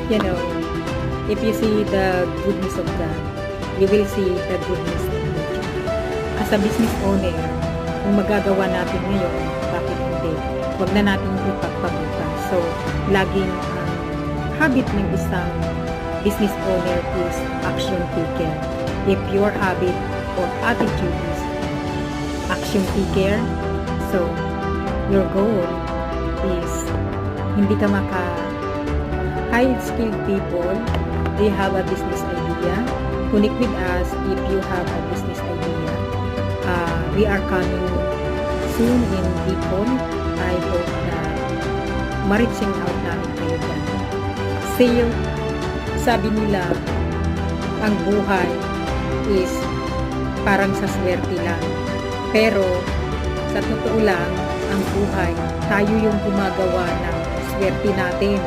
you know, if you see the goodness of God, you will see the goodness of God. As a business owner, kung magagawa natin ngayon, bakit hindi? Huwag na natin ipagpabukas. So, laging habit ng isang business owner is action taker. If your habit or attitude is action taker, so your goal is hindi ka high skilled people. They have a business idea. Connect with us if you have a business idea. We are coming soon in Bicol. I hope na ma-reaching out namin kayo dyan. Kasi sabi nila, ang buhay is parang sa swerte lang. Pero sa totoo lang, ang buhay, tayo yung gumagawa ng swerte natin.